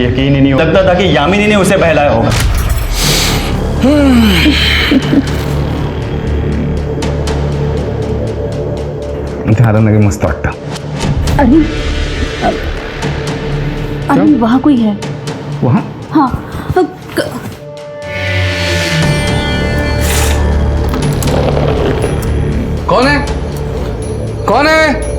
यकीन ही नहीं लगता था कि यामिनी ने उसे बहलाया होगा। झालं ना की मस्त वाटतं। अरे अरे वहाँ कोई है। वहाँ हाँ कौन है? कौन है?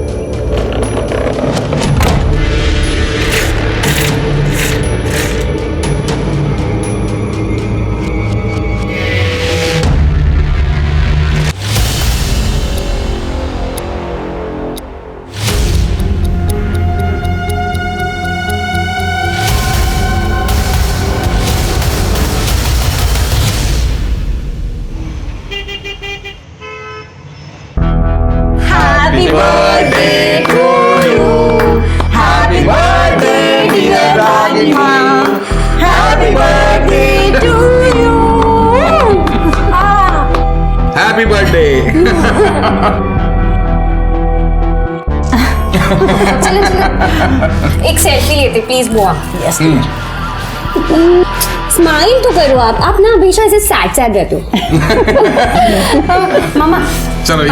Happy birthday. चलो चलो एक सेल्फी लेते प्लीज बुआ। स्माइल तो करो आप ना हमेशा ऐसे सैड सैड रहते हो। मामा चलो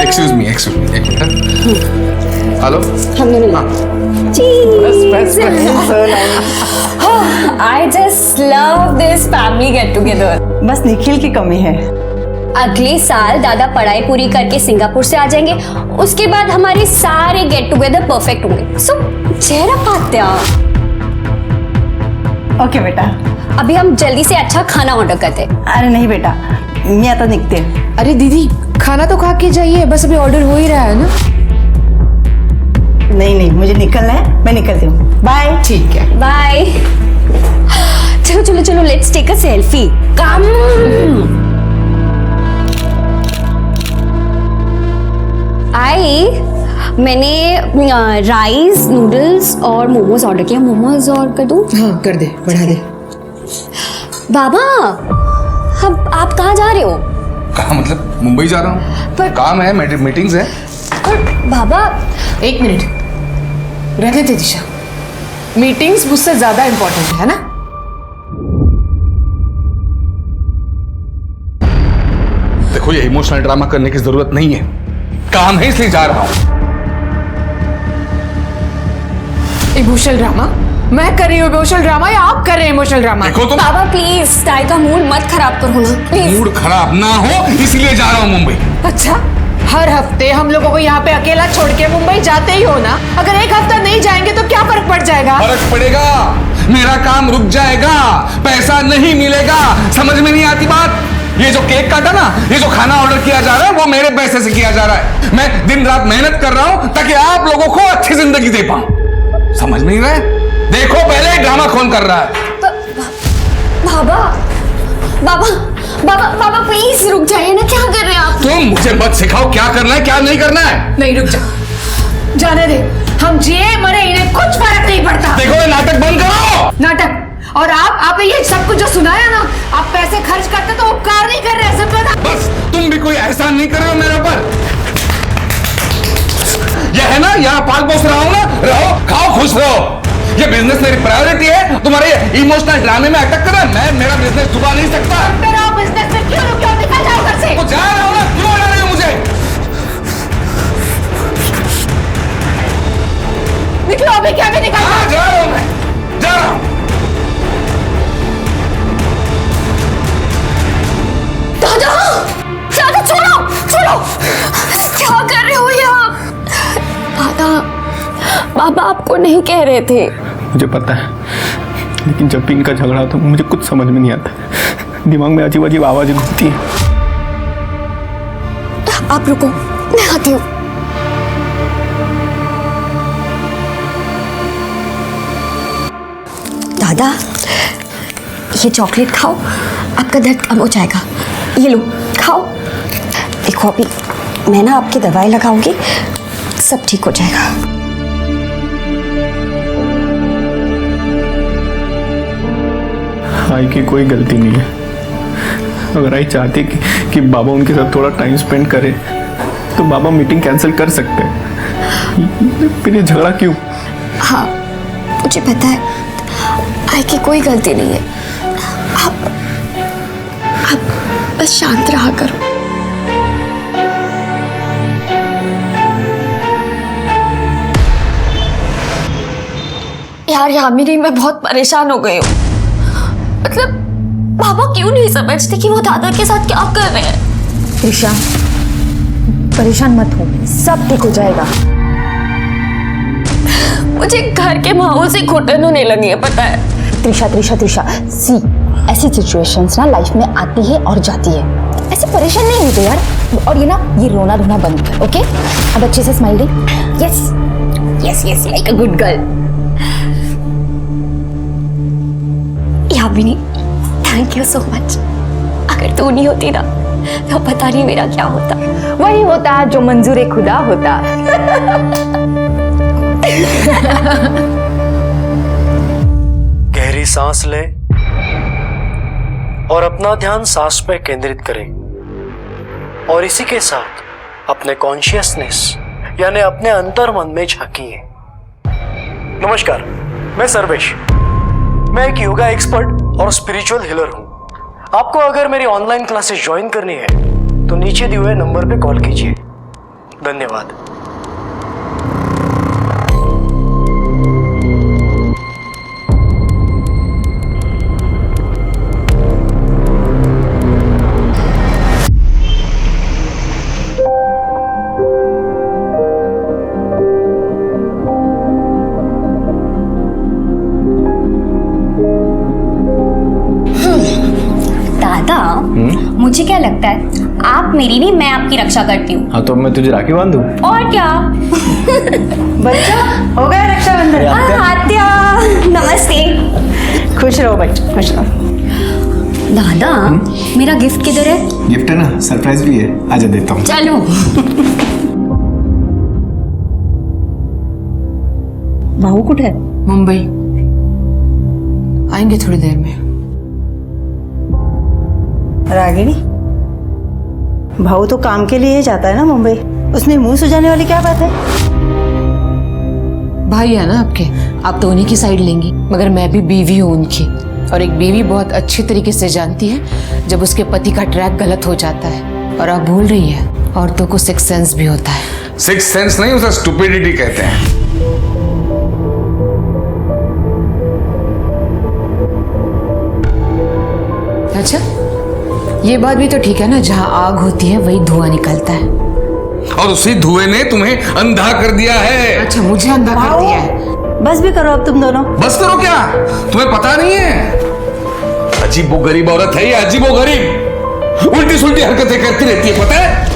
एक्सक्यूज मी एक मिनट। हेलो हम दोनों I just love this family get together. बस निखिल की कमी है। अगले साल दादा पढ़ाई पूरी करके सिंगापुर से आ जाएंगे, उसके बाद हमारे सारे गेट टुगेदर परफेक्ट होंगे। सो चेहरा पात्या। ओके बेटा। अभी हम जल्दी से अच्छा खाना ऑर्डर करते हैं। अरे नहीं बेटा, मैं आता निकते। अरे दीदी खाना तो खा के जाइए, बस अभी ऑर्डर हो ही रहा है ना। नहीं मुझे निकलना है, मैं निकलती हूँ। बाय। ठीक है बाय। चलो चलो चलो लेट्स टेक अ सेल्फी। कम। मैंने राइस नूडल्स और मोमोज ऑर्डर किया। मोमोज और कर दूं? हाँ कर दे, बढ़ा दे। बाबा अब आप कहाँ जा रहे हो? कहाँ मतलब मुंबई जा रहा हूँ। पर- काम है, मीटिंग्स है। पर बाबा एक मिनट रहने दे दिशा, मीटिंग्स मुझसे ज्यादा इंपॉर्टेंट है ना। देखो ये इमोशनल ड्रामा करने की जरूरत नहीं है, काम है इसलिए जा रहा हूँ। Emotional drama? मैं कर रही हूँ इमोशनल ड्रामा या आप कर रहे हैं इमोशनल ड्रामा? देखो तुम बाबा प्लीज स्टाइल का मूड मत खराब करो ना प्लीज। मूड खराब ना हो इसलिए जा रहा हूँ मुंबई। अच्छा हर हफ्ते हम लोगों को यहाँ पे अकेला छोड़ के मुंबई जाते ही हो ना। अगर एक हफ्ता नहीं जाएंगे तो क्या फर्क पड़ जाएगा? फर्क पड़ेगा, मेरा काम रुक जाएगा, पैसा नहीं मिलेगा। समझ में नहीं आती बात? ये जो केक काटा ना, ये जो खाना ऑर्डर किया जा रहा है वो मेरे पैसे से किया जा रहा है। मैं दिन रात मेहनत कर रहा हूं ताकि आप लोगों को अच्छी जिंदगी दे पाऊं। समझ नहीं रहे? देखो पहले ड्रामा कौन कर रहा है। बाबा बाबा बाबा बाबा प्लीज रुक जाइए ना, क्या कर रहे हैं आप? तुम मुझे मत सिखाओ क्या करना है क्या नहीं करना है। नहीं रुक जा, जाने दे। हम जिए मरे इन्हें कुछ फर्क नहीं पड़ता। देखो ये नाटक बंद करो। नाटक? और आप ये सब कुछ जो सुनाया ना, आप पैसे खर्च करते तो उपकार नहीं कर रहे, सब पता। बस तुम भी कोई एहसान नहीं कर रहे हो मेरे ऊपर। यह है ना, यहाँ पाल पोस रहा हूं ना, रहो खाओ खुश रहो। ये बिजनेस मेरी प्रायोरिटी है, तुम्हारे इमोशनल ड्रामे में अटक कर मैं मेरा बिजनेस डुबा नहीं सकता। मेरा बिजनेस में क्यों रुके हो? निकल जाओ घर से। तो जा रहा हूं ना, क्यों आ रहे हो मुझे? निकलो अभी, क्या भी निकल हाँ, जा रहा हूं मैं, जा रहा हूं। दादा दादा छोड़ो छोड़ो, क्या कर रहे हो ये आप? दादा बाबा आपको नहीं कह रहे थे। मुझे पता है, लेकिन जब भी इनका झगड़ा होता है मुझे कुछ समझ में नहीं आता। दिमाग में अजीब अजीब आवाजें घूमती हैं। आप रुको, मैं आती हूँ। दादा ये चॉकलेट खाओ, आपका दर्द कम हो जाएगा। ये लो खाओ। देखो अभी मैं ना आपकी दवाई लगाऊंगी, सब ठीक हो जाएगा। आई की कोई गलती नहीं है। अगर आई चाहती कि बाबा उनके साथ थोड़ा टाइम स्पेंड करे तो बाबा मीटिंग कैंसिल कर सकते हैं। फिर ये झगड़ा क्यों? हाँ मुझे पता है आई की कोई गलती नहीं है। आप बस शांत रहा करो। यार यामिनी, मैं बहुत परेशान हो गई हूँ। मतलब पापा क्यों नहीं समझते कि वो दादा के साथ क्या कर रहे हैं। त्रिशा, परेशान मत हो, सब ठीक हो जाएगा। मुझे घर के माहौल से घुटन होने लगी है, पता है। त्रिशा त्रिशा त्रिशा, सी ऐसी सिचुएशंस ना लाइफ में आती है और जाती है। ऐसे परेशान नहीं होते यार। और ये रोना धोना बंद कर, ओके? अब अच्छे से smile they. Yes yes yes, like a good girl. Yamini, thank you so much. अगर तू नहीं होती ना तो पता नहीं मेरा क्या होता। वही होता जो मंजूर खुदा होता। गहरी सांस लें और अपना ध्यान सांस पे केंद्रित करें और इसी के साथ अपने कॉन्शियसनेस यानी अपने अंतर मन में झांकिए। नमस्कार, मैं सर्वेश। मैं एक योगा एक्सपर्ट और स्पिरिचुअल हीलर हूं। आपको अगर मेरी ऑनलाइन क्लासेस ज्वाइन करनी है तो नीचे दिए हुए नंबर पे कॉल कीजिए। धन्यवाद। मुझे क्या लगता है, आप मेरी नहीं मैं आपकी रक्षा करती हूँ। हाँ तो मैं तुझे राखी बांधू? और क्या। बच्चा हो गया रक्षाबंधन? आत्या, नमस्ते। खुश रहो बच्चा, खुश रहो। दादा, मेरा गिफ्ट किधर है? गिफ्ट है ना, सरप्राइज भी है, आजा देता हूँ। चलो। भाऊ कुठे है? मुंबई आएंगे थोड़ी देर में। रागिनी, भाऊ तो काम के लिए ही जाता है ना मुंबई, उसमें मुंह सुझाने वाली क्या बात है? भाई है ना आपके, आप तो उन्हीं की साइड लेंगी, मगर मैं भी बीवी हूँ उनकी। और एक बीवी बहुत अच्छी तरीके से जानती है जब उसके पति का ट्रैक गलत हो जाता है। और आप भूल रही है, औरतों को सिक्स सेंस भी होता है। सिक्स सेंस नहीं, उसे स्टुपिडिटी कहते हैं। अच्छा, ये बात भी तो ठीक है ना, जहाँ आग होती है वही धुआं निकलता है। और उसी धुएं ने तुम्हें अंधा कर दिया है। अच्छा, मुझे अंधा कर दिया है। बस भी करो अब तुम दोनों। बस करो क्या? तुम्हें पता नहीं है, अजीबो गरीब औरत है ये, अजीबो गरीब, उल्टी सुल्टी हरकतें करती रहती है, पता है?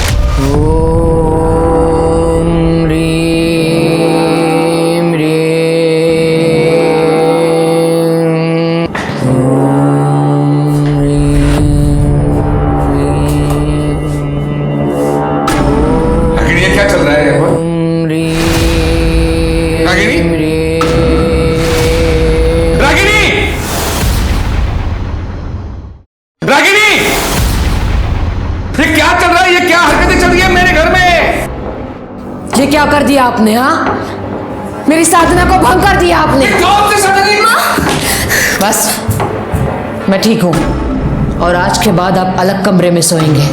ये क्या कर दिया आपने? हाँ, मेरी साधना को भंग कर दिया आपने। बस, मैं ठीक हूं और आज के बाद आप अलग कमरे में सोएंगे।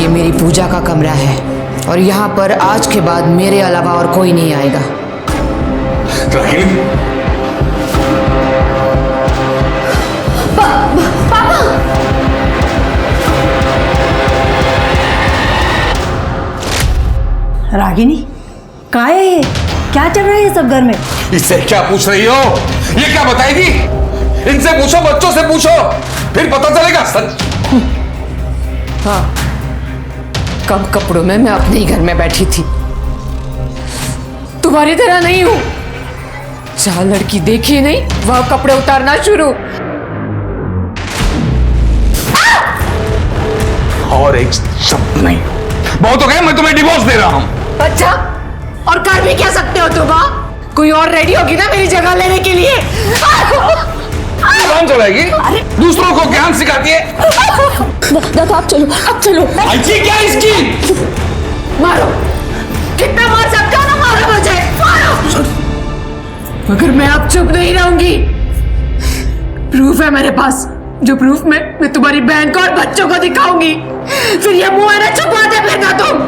ये मेरी पूजा का कमरा है और यहाँ पर आज के बाद मेरे अलावा और कोई नहीं आएगा। रागिनी, कहाँ है ये? क्या चल रहा है ये सब घर में? इससे क्या पूछ रही हो? ये क्या बताएगी? इनसे पूछो, बच्चों से पूछो, फिर पता चलेगा सच। हाँ, कम कपड़ों में मैं अपने ही घर में बैठी थी। तुम्हारी तरह नहीं हूं, जहां लड़की देखी नहीं वहां कपड़े उतारना शुरू। और एक शब्द नहीं। बहुत हो गया, मैं तुम्हें डिवोर्स दे रहा हूं। अच्छा, और कर भी क्या सकते हो तुम? कोई और रेडी होगी ना मेरी जगह लेने के लिए? कौन चलाएगी? दूसरों को ज्ञान सिखाती है। दादा आप चलो, अब चलो। ऐसी क्या इसकी? मारो, कितना मार सकते हो ना, मारो मुझे, मारो। मगर मैं अब चुप नहीं रहूंगी। प्रूफ है मेरे पास, जो प्रूफ मैं तुम्हारी बहन को और बच्चों को दिखाऊंगी। फिर ये मुंह है ना छुपाते फिरना तुम।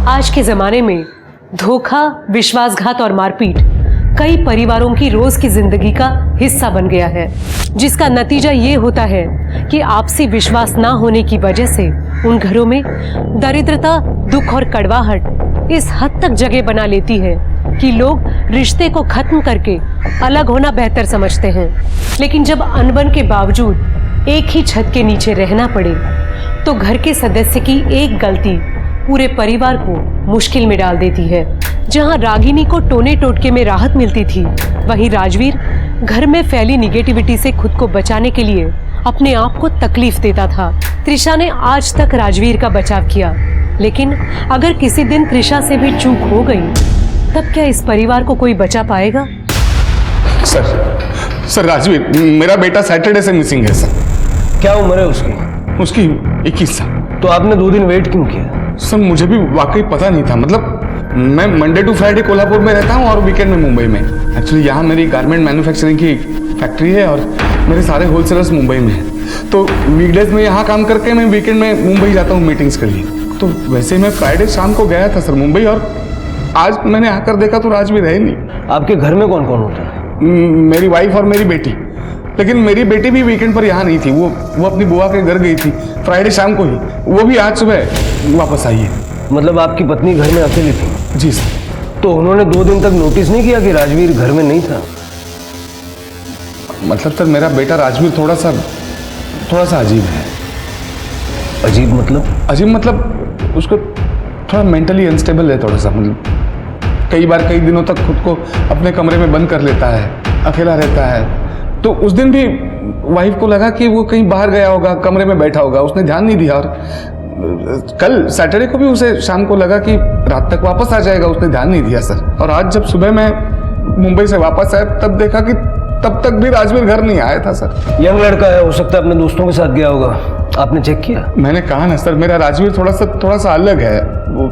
आज के जमाने में धोखा, विश्वासघात और मारपीट कई परिवारों की रोज की जिंदगी का हिस्सा बन गया है, जिसका नतीजा ये होता है कि आपसी विश्वास ना होने की वजह से उन घरों में दरिद्रता, दुख और कड़वाहट इस हद तक जगह बना लेती है कि लोग रिश्ते को खत्म करके अलग होना बेहतर समझते हैं। लेकिन जब अनबन के बावजूद एक ही छत के नीचे रहना पड़े तो घर के सदस्य की एक गलती पूरे परिवार को मुश्किल में डाल देती है। जहां रागिनी को टोने टोटके में राहत मिलती थी, वहीं राजवीर घर में फैली निगेटिविटी से खुद को बचाने के लिए अपने आप को तकलीफ देता था। त्रिशा ने आज तक राजवीर का बचाव किया, लेकिन अगर किसी दिन त्रिशा से भी चूक हो गई तब क्या इस परिवार को कोई बचा पाएगा? सर राजवीर, मेरा बेटा सैटरडे से मिसिंग है सर। क्या उम्र है उसकी? उसकी 21 साल। तो आपने 2 दिन वेट क्यों किया? सर मुझे भी वाकई पता नहीं था। मतलब मैं मंडे टू फ्राइडे कोल्हापुर में रहता हूँ और वीकेंड में मुंबई में। एक्चुअली यहाँ मेरी गारमेंट मैन्युफैक्चरिंग की फैक्ट्री है और मेरे सारे होलसेलर्स मुंबई में हैं। तो वीकडेज में यहाँ काम करके मैं वीकेंड में मुंबई जाता हूँ मीटिंग्स के लिए। तो वैसे मैं फ्राइडे शाम को गया था सर मुंबई, और आज मैंने आकर देखा तो राजवीर है नहीं। आपके घर में कौन कौन होता है? मेरी वाइफ और मेरी बेटी। लेकिन मेरी बेटी भी वीकेंड पर यहाँ नहीं थी, वो अपनी बुआ के घर गई थी फ्राइडे शाम को ही। वो भी आज सुबह वापस आई है। मतलब आपकी पत्नी घर में अकेली थी? जी सर। तो उन्होंने 2 दिन तक नोटिस नहीं किया कि राजवीर घर में नहीं था? मतलब सर मेरा बेटा राजवीर थोड़ा सा अजीब है। अजीब मतलब? अजीब मतलब उसको थोड़ा मेंटली अनस्टेबल है थोड़ा सा। मतलब कई बार कई दिनों तक खुद को अपने कमरे में बंद कर लेता है, अकेला रहता है। तो उस दिन भी वाइफ को लगा कि वो कहीं बाहर गया होगा, कमरे में बैठा होगा, उसने ध्यान नहीं दिया। और कल सैटरडे को भी उसे शाम को लगा कि रात तक वापस आ जाएगा, उसने ध्यान नहीं दिया सर। और आज जब सुबह मैं मुंबई से वापस आया तब देखा कि तब तक भी राजवीर घर नहीं आया था सर। यंग लड़का है, हो सकता है अपने दोस्तों के साथ गया होगा। आपने चेक किया? मैंने कहा ना सर, मेरा राजवीर थोड़ा सा अलग है। वो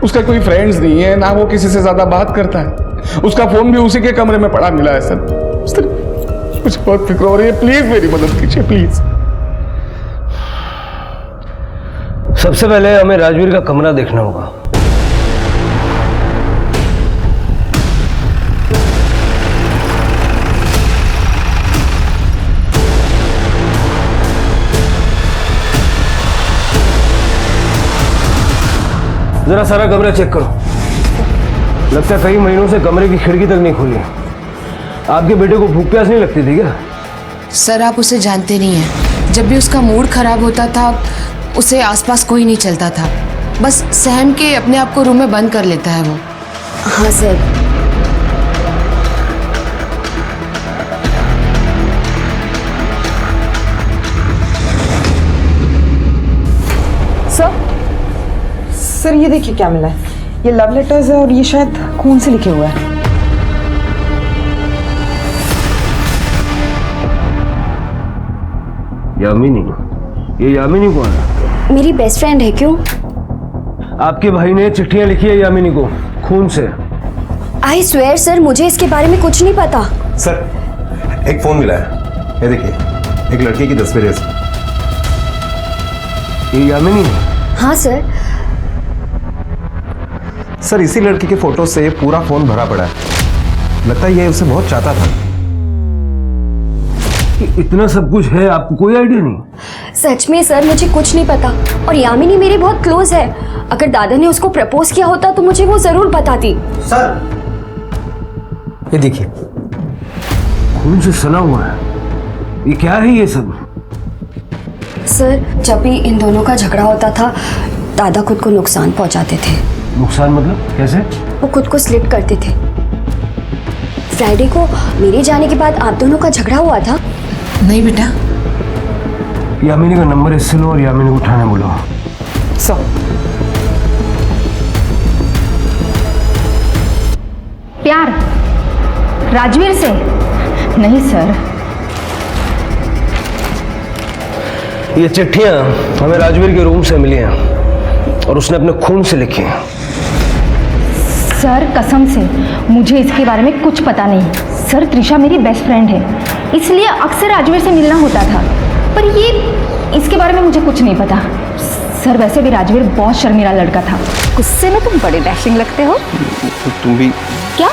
उसका कोई फ्रेंड्स नहीं है, ना वो किसी से ज्यादा बात करता है। उसका फोन भी उसी के कमरे में पड़ा मिला है सर। मुझे बहुत फिक्र हो रही है, प्लीज मेरी मदद कीजिए प्लीज। सबसे पहले हमें राजवीर का कमरा देखना होगा। जरा सारा कमरा चेक करो। लगता है कई महीनों से कमरे की खिड़की तक नहीं खुली। आपके बेटे को भूख प्यास नहीं लगती थी क्या? सर आप उसे जानते नहीं हैं। जब भी उसका मूड खराब होता था उसे आसपास कोई नहीं चलता था, बस सहम के अपने आप को रूम में बंद कर लेता है वो। हाँ सर। सर ये देखिए क्या मिला है। ये लव लेटर्स है और ये शायद खून से लिखे हुआ है। यामिनी? ये यामिनी कौन है? मेरी बेस्ट फ्रेंड है। क्यों? आपके भाई ने चिट्ठियां लिखी है यामिनी को खून से। आई स्वेयर सर, मुझे इसके बारे में कुछ नहीं पता। सर एक फोन मिला है, ये देखिए, एक लड़की की तस्वीर है इसमें। ये यामिनी है? हाँ सर। सर इसी लड़की के फोटो से पूरा फोन भरा पड़ा है। लगता है ये उसे बहुत चाहता था। इतना सब कुछ है, आपको कोई आइडिया नहीं? सच में सर मुझे कुछ नहीं पता। और यामिनी मेरी बहुत क्लोज है। अगर दादा ने उसको प्रपोज किया होता तो मुझे वो जरूर बताती। सर ये देखिए, खून से सना हुआ है। ये क्या है ये सब? सर जब भी इन दोनों का झगड़ा होता था दादा खुद को नुकसान पहुंचाते थे। नुकसान मतलब कैसे? वो खुद को स्लिप करते थे। फ्राइडे को मेरे जाने के बाद आप दोनों का झगड़ा हुआ था। नहीं बेटा। यामिनी का नंबर इससे लो और यामिनी को उठाने बोलो। प्यार राजवीर से? नहीं सर। ये चिट्ठियां हमें राजवीर के रूम से मिली हैं और उसने अपने खून से लिखी हैं। सर कसम से मुझे इसके बारे में कुछ पता नहीं। सर त्रिशा मेरी बेस्ट फ्रेंड है, इसलिए अक्सर राजवीर से मिलना होता था, पर ये इसके बारे में मुझे कुछ नहीं पता। सर वैसे भी राजवीर बहुत शर्मीला लड़का था। गुस्से में तुम बड़े डैशिंग लगते हो। तुम भी क्या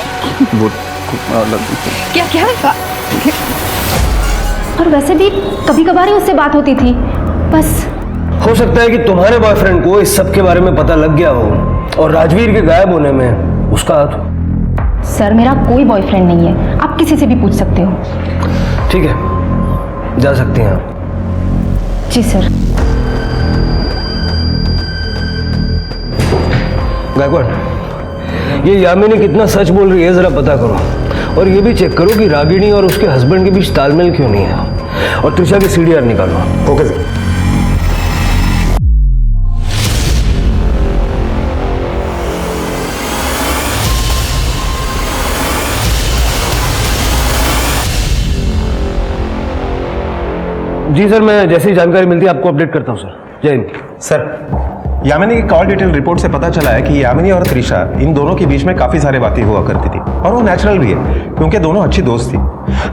वो क्या क्या और वैसे भी कभी कभार ही उससे बात होती थी बस। हो सकता है कि तुम्हारे बॉयफ्रेंड को इस सब के बारे में पता लग गया हो और राजवीर के गायब होने में उसका हाथ हो। सर मेरा कोई बॉयफ्रेंड नहीं है, आप किसी से भी पूछ सकते हो। ठीक है, जा सकती हैं आप। जी सर। गायकवाड़, ये यामिनी कितना सच बोल रही है जरा पता करो, और ये भी चेक करो कि रागिनी और उसके हस्बैंड के बीच तालमेल क्यों नहीं है, और त्रिशा की सीडीआर निकालो। Okay sir. जी सर, मैं जैसे ही जानकारी मिलती है आपको अपडेट करता हूँ सर। जय हिंद। सर, यामिनी की कॉल डिटेल रिपोर्ट से पता चला है कि यामिनी और त्रिशा इन दोनों के बीच में काफी सारी बातें हुआ करती थी, और वो नेचुरल भी है क्योंकि दोनों अच्छी दोस्त थी।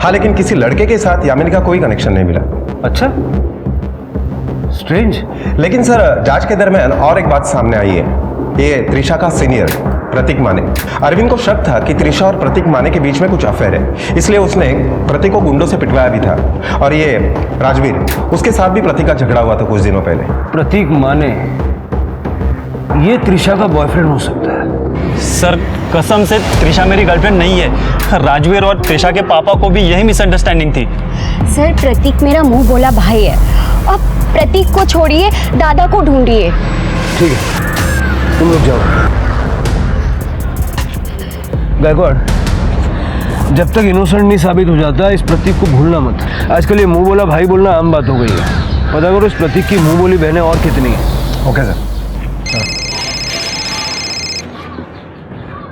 हाँ, लेकिन किसी लड़के के साथ यामिनी का कोई कनेक्शन नहीं मिला। अच्छा, स्ट्रेंज। लेकिन सर, जांच के दरमियान और एक बात सामने आई है। ये त्रिशा का सीनियर प्रतीक माने, अरविंद को शक था कि त्रिशा और प्रतीक माने के बीच में कुछ अफेयर है, इसलिए उसने प्रतीक को गुंडों से पिटवाया भी था। और ये राजवीर, उसके साथ भी प्रतीक का झगड़ा हुआ था कुछ दिनों पहले। प्रतीक माने ये त्रिशा का बॉयफ्रेंड हो सकता है? सर कसम से त्रिशा मेरी गर्लफ्रेंड नहीं है। राजवीर और त्रिशा के पापा को भी यही मिसअंडरस्टैंडिंग थी। सर प्रतीक मेरा मुंह बोला भाई है, अब प्रतीक को छोड़िए, दादा को ढूंढिए। ठीक है, तुम लोग जाओ। गायकवाड़, जब तक इनोसेंट नहीं साबित हो जाता इस प्रतीक को भूलना मत। आजकल ये मुंह बोला भाई बोलना आम बात हो गई है। पता करो इस प्रतीक की मुंह बोली बहनें और कितनी है। Okay sir.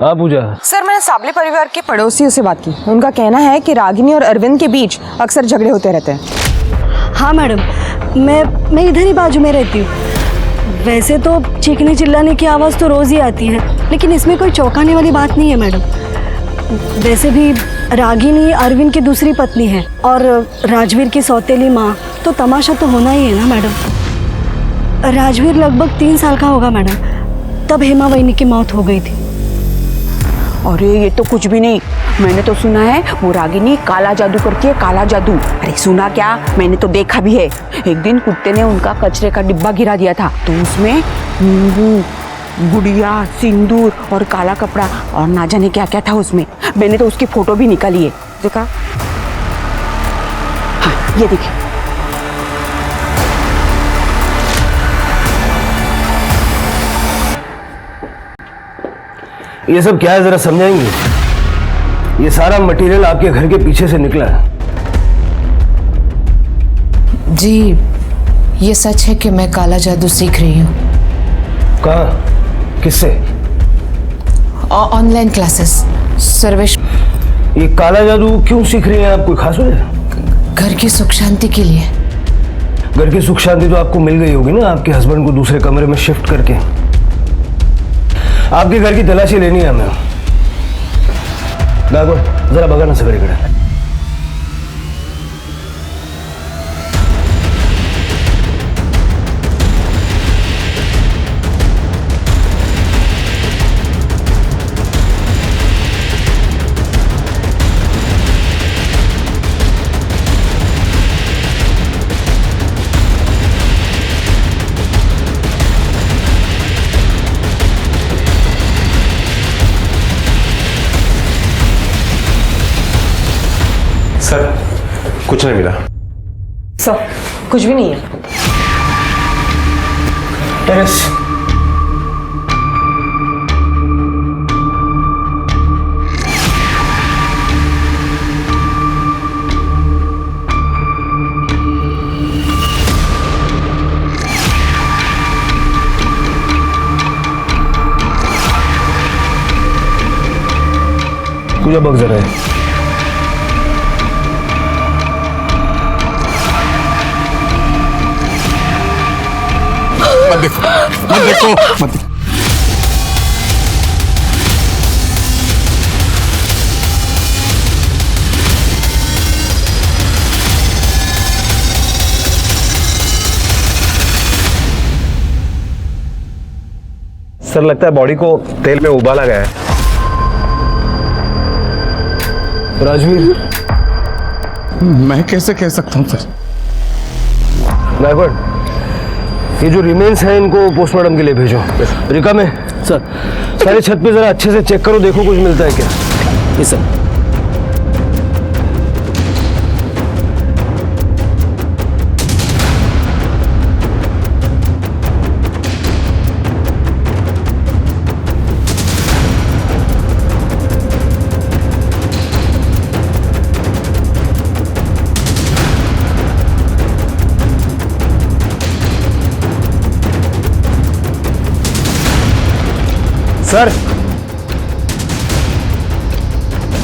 हाँ पूजा। सर मैंने साबले परिवार के पड़ोसियों से बात की, उनका कहना है कि रागिनी और अरविंद के बीच अक्सर झगड़े होते रहते हैं। हाँ मैडम, मैं इधर ही बाजू में रहती हूँ। वैसे तो चीखने चिल्लाने की आवाज़ तो रोज़ ही आती है, लेकिन इसमें कोई चौंकाने वाली बात नहीं है मैडम। वैसे भी रागिनी अरविंद की दूसरी पत्नी है और राजवीर की सौतेली माँ, तो तमाशा तो होना ही है ना मैडम। राजवीर लगभग 3 साल का होगा मैडम, तब हेमा वहिनी की मौत हो गई थी। अरे ये तो कुछ भी नहीं, मैंने तो सुना है वो रागिनी काला जादू करती है, काला जादू। अरे सुना क्या, मैंने तो देखा भी है। एक दिन कुत्ते ने उनका कचरे का डिब्बा गिरा दिया था, तो उसमें नींबू, गुड़िया, सिंदूर और काला कपड़ा और ना जाने क्या क्या था उसमें। मैंने तो उसकी फोटो भी निकाली है, देखा? हाँ ये देखिए। ये सब क्या है जरा समझाएंगे? ये सारा मटेरियल आपके घर के पीछे से निकला है। जी ये सच है कि मैं काला जादू सीख रही हूँ। कहाँ, किससे? Online classes. सर्वेश। ये काला जादू क्यों सीख रही हैं आप, कोई खास वजह? घर की सुख शांति के लिए। घर की सुख शांति तो आपको मिल गई होगी ना, आपके हस्बैंड को दूसरे कमरे में शिफ्ट करके। आपके घर की तलाशी लेनी है हमें। गायकवाड़ जरा भगाना सगड़े कड़े। सर कुछ नहीं मिला। सर कुछ भी नहीं है। टेरेस। पूजा बग जरा है। मत देखो, मत देखो, मत देखो। सर लगता है बॉडी को तेल में उबाला गया है। राजवीर, मैं कैसे कह सकता हूँ सर? गायकवाड़, ये जो रिमेन्स हैं इनको पोस्टमार्टम के लिए भेजो। रिका में सर। सारे छत पे जरा अच्छे से चेक करो, देखो कुछ मिलता है क्या। जी सर। सर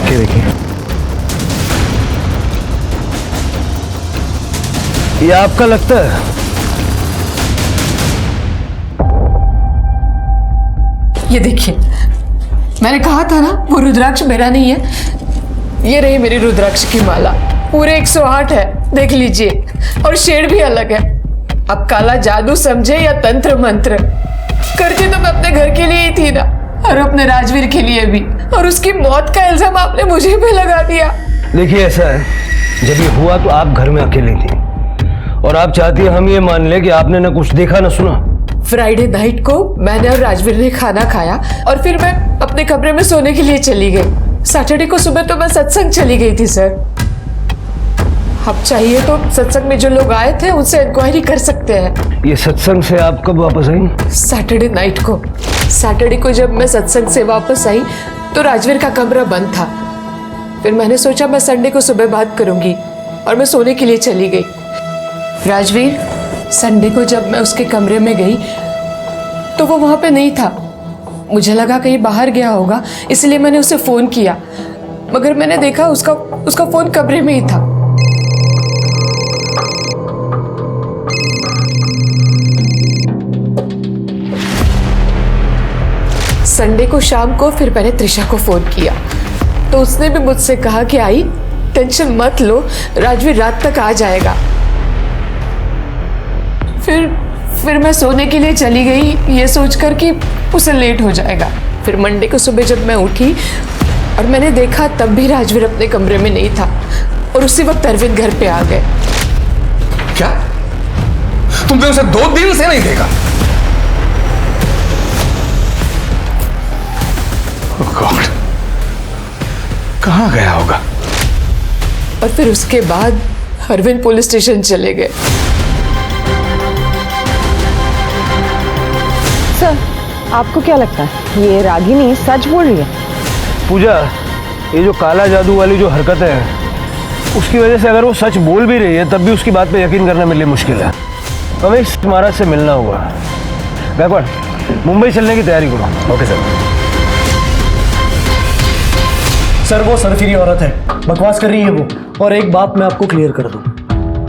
ये देखिए, ये आपका लगता है? ये देखिए, मैंने कहा था ना वो रुद्राक्ष मेरा नहीं है। ये रही मेरी रुद्राक्ष की माला, पूरे 108 है, देख लीजिए, और शेड भी अलग है। अब काला जादू समझे या तंत्र मंत्र, करती तो मैं अपने घर के लिए ही थी ना, और अपने राजवीर के लिए भी, और उसकी मौत का इल्जाम आपने मुझे पे लगा दिया। देखिए ऐसा है, जब ये हुआ तो आप घर में अकेली थी, और आप चाहती हैं हम ये मान लें कि आपने ना कुछ देखा ना सुना। फ्राइडे नाइट को मैंने और राजवीर ने खाना खाया और फिर मैं अपने कमरे में सोने के लिए चली गई। सैटरडे को सुबह तो मैं सत्संग चली गई थी सर। अब चाहिए तो सत्संग में जो लोग आए थे उनसे इंक्वायरी कर सकते हैं। ये सत्संग से आप कब वापस आई? सैटरडे नाइट को। सैटरडे को जब मैं सत्संग से वापस आई तो राजवीर का कमरा बंद था। फिर मैंने सोचा मैं संडे को सुबह बात करूंगी और मैं सोने के लिए चली गई। राजवीर, संडे को जब मैं उसके कमरे में गई तो वो वहां पे नहीं था। मुझे लगा कहीं बाहर गया होगा, इसलिए मैंने उसे फोन किया, मगर मैंने देखा उसका फोन कमरे में ही था। संडे को शाम को फिर मैंने त्रिशा को फोन किया तो उसने भी मुझसे कहा कि आई टेंशन मत लो, राजवीर रात तक आ जाएगा। फिर मैं सोने के लिए चली गई ये सोचकर कि उसे लेट हो जाएगा। फिर मंडे को सुबह जब मैं उठी और मैंने देखा तब भी राजवीर अपने कमरे में नहीं था, और उसी वक्त अरविंद घर पे आ गए। क्या तुमने उसे 2 दिन से नहीं देखा? गॉड, कहाँ गया होगा? और फिर उसके बाद अरविंद पुलिस स्टेशन चले गए। सर, आपको क्या लगता है ये रागिनी सच बोल रही है? पूजा, ये जो काला जादू वाली जो हरकतें हैं उसकी वजह से अगर वो सच बोल भी रही है तब भी उसकी बात पे यकीन करना मेरे लिए मुश्किल है। हमें इस महाराज से मिलना होगा। गायकवाड़, मुंबई चलने की तैयारी करो। Okay sir. सर वो सरफिरी औरत है, बकवास कर रही है वो। और एक बात मैं आपको क्लियर कर दूं,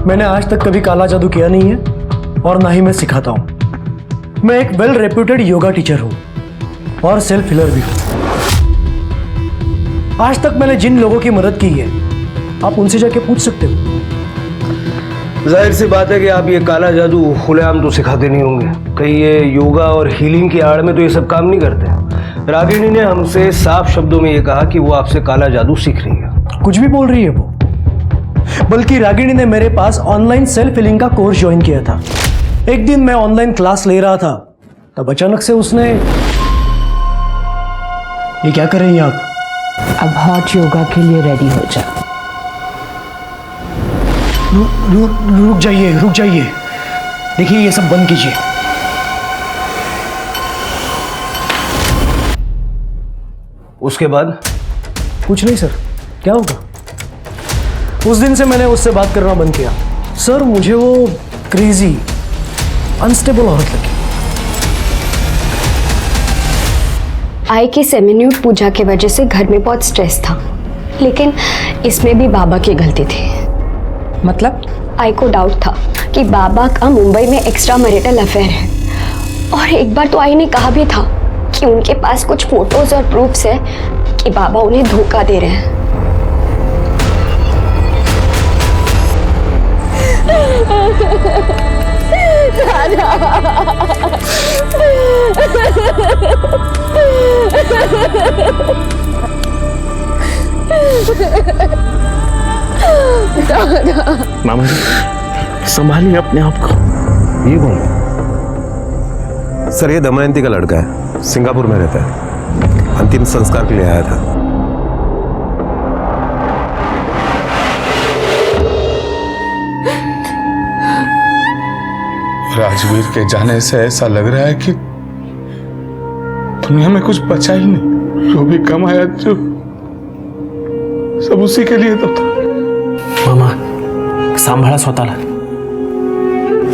मैंने आज तक कभी काला जादू किया नहीं है और ना ही मैं सिखाता हूं। मैं एक वेल रेप्यूटेड योगा टीचर हूं और सेल्फ हीलर भी हूं। आज तक मैंने जिन लोगों की मदद की है आप उनसे जाके पूछ सकते हो। जाहिर सी बात है कि आप ये काला जादू खुलेआम तो सिखाते नहीं होंगे, कहीं ये योगा और हीलिंग की आड़ में तो ये सब काम नहीं करते। रागिनी ने हमसे साफ शब्दों में ये कहा कि वो आपसे काला जादू सीख रही है। कुछ भी बोल रही है वो, बल्कि रागिनी ने मेरे पास ऑनलाइन सेल्फ हीलिंग का कोर्स ज्वाइन किया था। एक दिन मैं ऑनलाइन क्लास ले रहा था, तब अचानक से उसने, ये क्या कर रही हैं आप? अब हॉट योगा के लिए रेडी हो जा। रुक जाइए, रुक जाइए। देखिए ये सब बंद कीजिए। उसके बाद? कुछ नहीं सर, क्या होगा? उस दिन से मैंने उससे बात करना बंद किया। सर मुझे वो क्रेजी, अनस्टेबल औरत लगी। आई की सेमिन्यूट पूजा की वजह से घर में बहुत स्ट्रेस था, लेकिन इसमें भी बाबा की गलती थी। मतलब? आई को डाउट था कि बाबा का मुंबई में एक्स्ट्रा मैरिटल अफेयर है, और एक बार तो आई ने कहा भी था कि उनके पास कुछ फोटोज और प्रूफ्स है कि बाबा उन्हें धोखा दे रहे हैं। मामा जी संभालिए अपने आप को। ये कौन? सर ये दमयंती का लड़का है, सिंगापुर में रहता है, अंतिम संस्कार के लिए आया था। राजवीर के जाने से ऐसा लग रहा है कि दुनिया में कुछ बचा ही नहीं। जो भी कमाया जो सब उसी के लिए तो था। मामा सांभाळा स्वतःला।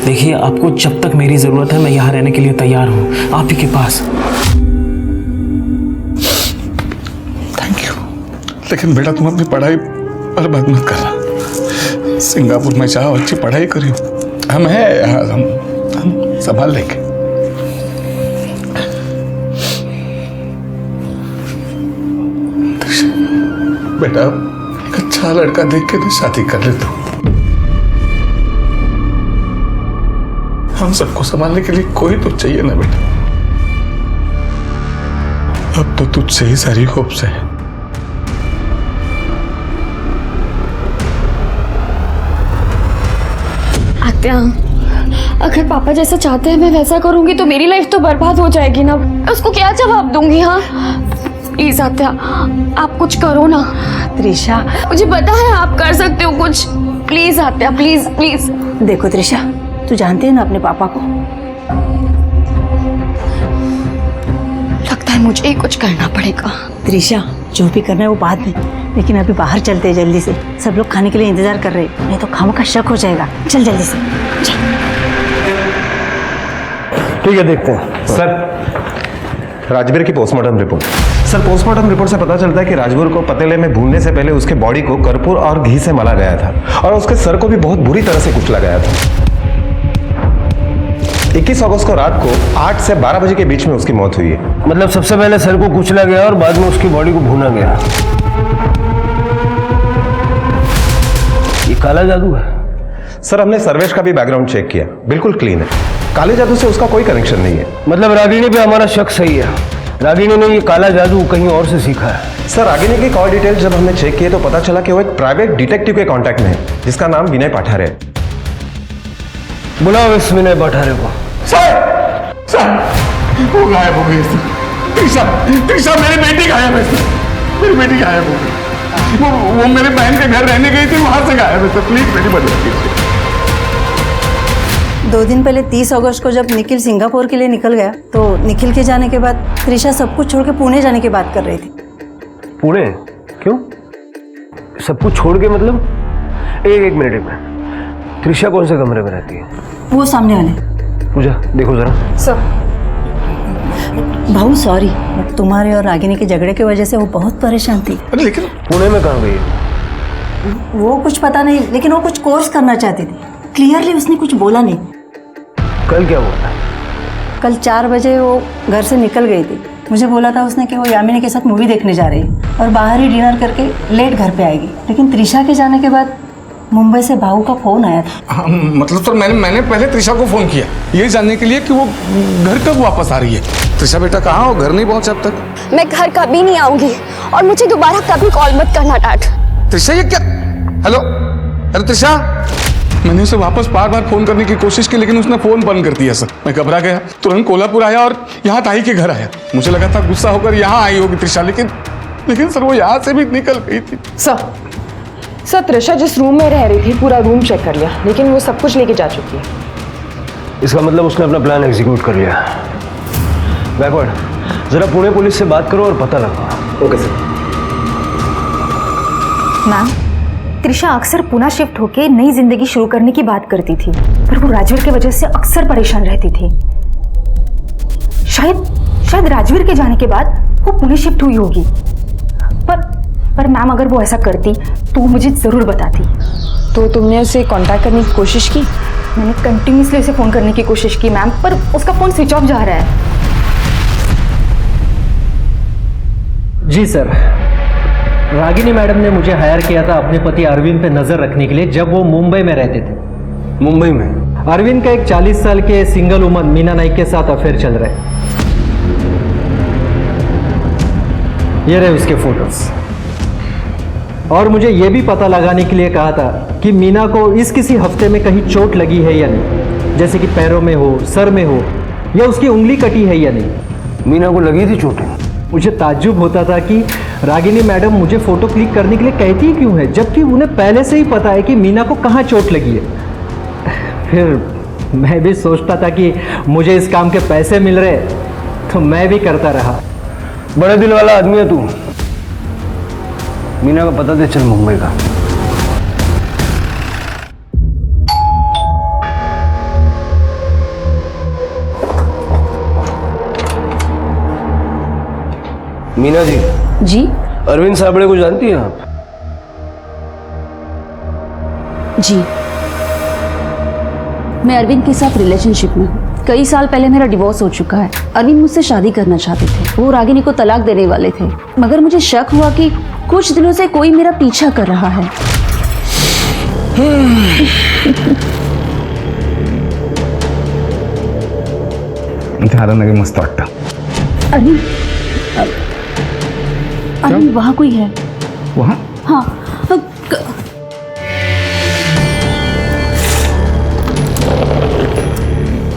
देखिए आपको जब तक मेरी जरूरत है मैं यहाँ रहने के लिए तैयार हूँ, आप ही के पास। Thank you. लेकिन बेटा तुम अपनी पढ़ाई बर्बाद मत करना। सिंगापुर में जाओ, अच्छी पढ़ाई करियो। हम संभाल लेंगे। बेटा एक अच्छा लड़का देख के तो शादी कर ले तू। हम सबको संभालने के लिए कोई तो चाहिए ना बेटा। अब तो तुझसे ही सारी होप्स है। आत्या, अगर पापा जैसा चाहते हैं मैं वैसा करूंगी तो मेरी लाइफ तो बर्बाद हो जाएगी ना। मैं उसको क्या जवाब दूंगी? हाँ प्लीज आत्या, आप कुछ करो ना। त्रिशा, मुझे पता है आप कर सकते हो कुछ। प्लीज आत्या, प्लीज प्लीज। देखो त्रिशा, तू जानती है ना अपने पापा को। लगता है मुझे ही कुछ करना पड़ेगा। त्रिशा, जो भी करना है वो बाद में, लेकिन अभी बाहर चलते हैं जल्दी से। सब लोग खाने के लिए इंतजार कर रहे हैं, नहीं तो खामों का शक हो जाएगा। चल जल्दी से चल। ठीक है देखते हैं। सर राजवीर की postmortem report. Sir postmortem report से पता चलता है कि राजवीर को पतीले में भूनने से पहले उसके बॉडी को कर्पूर और घी से मला गया था और उसके सर को भी बहुत बुरी तरह से कुचला गया था। 21 अगस्त को रात को 8 से 12 बजे के बीच में उसकी मौत हुई है। मतलब सबसे पहले सर को कुचला गया और बाद में उसकी बॉडी को भूना गया। ये काला जादू है? सर हमने सर्वेश का भी बैकग्राउंड चेक किया, बिल्कुल क्लीन है। काले जादू से उसका कोई कनेक्शन नहीं है। मतलब रागिनी पे हमारा शक सही है। रागिनी ने ये काला जादू कहीं और से सीखा है। सर रागिनी की कॉल डिटेल्स जब हमने चेक किए तो पता चला कि वो एक प्राइवेट डिटेक्टिव के कांटेक्ट में है जिसका नाम विनय पाठारे है। बुलाओ इस विनय पाठारे को। सर वो गायब हो गई। त्रिशा मेरी बेटी गायब है सर। मेरी बेटी गायब हो गई। वो मेरे बहन के घर रहने गई थी, वहां से गायब है सर। प्लीज मेरी मदद कीजिए। 2 दिन पहले 30 अगस्त को जब निखिल सिंगापुर के लिए निकल गया तो निखिल के जाने के बाद त्रिशा सब कुछ छोड़ के पुणे जाने की बात कर रही थी। पुणे? क्यों? सब कुछ छोड़ के मतलब? एक मिनट। त्रिशा कौन से कमरे में रहती है? वो सामने वाले। पूजा देखो जरा। सर भाऊ सॉरी, तुम्हारे और रागिनी के झगड़े की वजह से वो बहुत परेशान थी। लेकिन पुणे में कहाँ गई? वो कुछ पता नहीं, लेकिन वो कुछ कोर्स करना चाहती थी। क्लियरली उसने कुछ बोला नहीं। कल क्या बोला? कल 4 बजे वो घर से निकल गई थी। मुझे बोला था उसने कि वो यामिनी के साथ मूवी देखने जा रही है और बाहर ही डिनर करके लेट घर पे आएगी। लेकिन त्रिशा के जाने के बाद मुंबई से भाऊ का फोन आया था। हाँ, मतलब सर मैंने पहले त्रिशा को फोन किया ये जानने के लिए कि वो घर कब वापस आ रही है। त्रिशा बेटा कहाँ हो? घर नहीं पहुंचा अब तक? मैं घर कभी नहीं आऊंगी और मुझे दोबारा कभी कॉल मत करना डैड। त्रिशा ये क्या? हेलो त्रिशा, मैंने उसे वापस बार बार फोन करने की कोशिश की लेकिन उसने फोन बंद कर दिया सर। मैं घबरा गया, तुरंत कोल्हापुर आया और यहाँ ताई के घर आया। मुझे लगा था गुस्सा होकर यहाँ आई होगी त्रिशा, लेकिन सर वो यहाँ से भी निकल गई थी। सर त्रिशा जिस रूम में रह रही थी पूरा रूम चेक कर लिया, लेकिन वो सब कुछ लेके जा चुकी है। इसका मतलब उसने अपना प्लान एग्जीक्यूट कर लिया। बैकवर्ड जरा पुणे पुलिस से बात करो और पता लगाओ। Okay sir. मैम, त्रिशा अक्सर पुणे शिफ्ट होके नई जिंदगी शुरू करने की बात करती थी, पर वो राजवीर की वजह से अक्सर परेशान रहती थी। शायद राजवीर के जाने के बाद वो पुणे शिफ्ट हुई होगी। पर मैम अगर वो ऐसा करती तो वो मुझे जरूर बताती। तो तुमने उसे कांटेक्ट करने की कोशिश की? मैंने कंटिन्यूसली उसे फोन करने की कोशिश की मैम, पर उसका फोन स्विच ऑफ जा रहा है। जी सर, रागिनी मैडम ने मुझे हायर किया था अपने पति अरविंद पे नजर रखने के लिए जब वो मुंबई में रहते थे। मुंबई में? अरविंद का एक 40 साल के सिंगल वुमन मीना नाइक के साथ अफेयर चल रहा है। ये रहे उसके फोटोज। और मुझे यह भी पता लगाने के लिए कहा था कि मीना को इस किसी हफ्ते में कहीं चोट लगी है या नहीं, जैसे कि पैरों में हो, सर में हो, या उसकी उंगली कटी है या नहीं। मीना को लगी थी चोटें? मुझे ताज्जुब होता था कि रागिनी मैडम मुझे फोटो क्लिक करने के लिए कहती ही क्यों है, जबकि उन्हें पहले से ही पता है कि मीना को कहाँ चोट लगी है। फिर मैं भी सोचता था कि मुझे इस काम के पैसे मिल रहे तो मैं भी करता रहा। बड़े दिल वाला आदमी है तू। मीना का पता दे चल मुंबई का। मीना जी। जी अरविंद साबड़े को जानती हैं आप? जी, मैं अरविंद के साथ रिलेशनशिप में हूँ। कई साल पहले मेरा डिवोर्स हो चुका है। अरविंद मुझसे शादी करना चाहते थे, वो रागिनी को तलाक देने वाले थे, मगर मुझे शक हुआ कि कुछ दिनों से कोई मेरा पीछा कर रहा है। मस्त वाटतं। अरविंद, अरविंद वहाँ कोई है? वहाँ? हाँ।